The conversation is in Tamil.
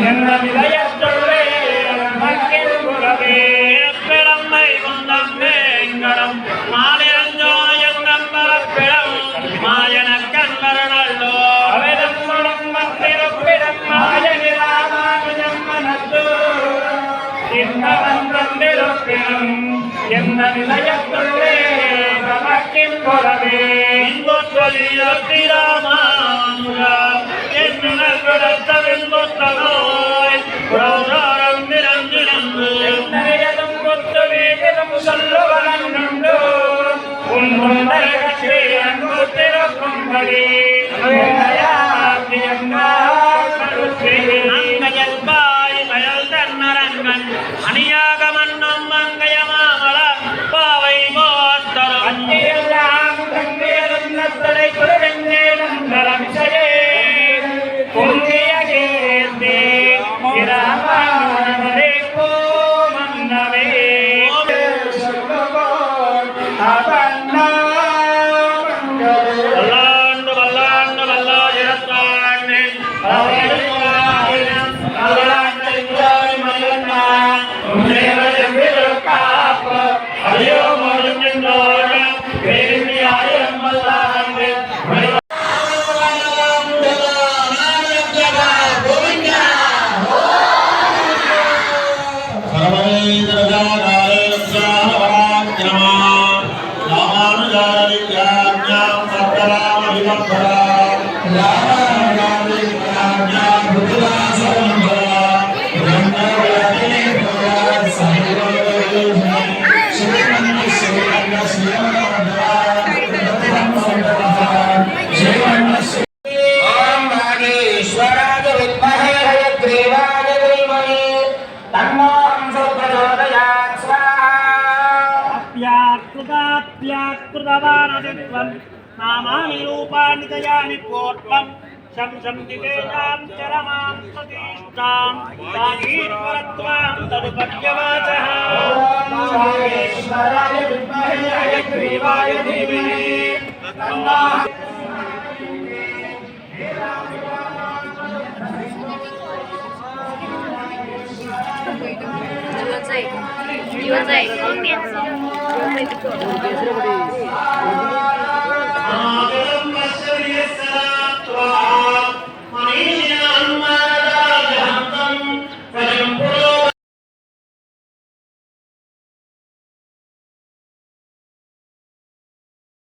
என்ன விளையத்துள்ளே மக்கள் உறவே பிறம்மை கொண்டம் வேங்கடம் மாலிரஞ்சோ எங்கம் பரப்பிடம் மாயன கண்மரணல்லோ அவிதம் மத்திருப்பிடம் மாயனிராமானுஜம் மனத்தோ இன்னவன் தந்திருப்பிடம் என்ன விளையத்துள்ளே நமக்கின் உறவே இன்பொற்றலிராமானுஜா என்னுணர் கொடுத்தவின் பொற்றனோய் புரோதாரம் நிரஞ்சினந்து என்னையதும் கொத்து வீதிலும் சொல்லுவனோ உன் முன்னரகே அன்பு திறக்கும்படி அங்கயல்பாய் மயல் தன்னரங்கன் அணியாக மன்னும் மங்கைய மாமல பாவை மோத்தரும் அன்னையெல்லாம் தங்கையரும் நத்தலை குருவெங்கே நந்தரமிசையே பொங்கிய கேந்தே இராமானே கோமன்னவே வல்லாண்டு வல்லாண்டு வல்லாயிரத்தாண்டு ஐயோ மருந்தோட ஆயிரம் வல்லாண்டு नामानि रूपाणि दयानि कोट्लं शं दिवेदां चरमां प्रतिष्ठां तागीश्वरत्वां तदुपद्यवाचः ईश्वराय विद्महे हयग्रीवाय धीमहि तन्नः你们在后面。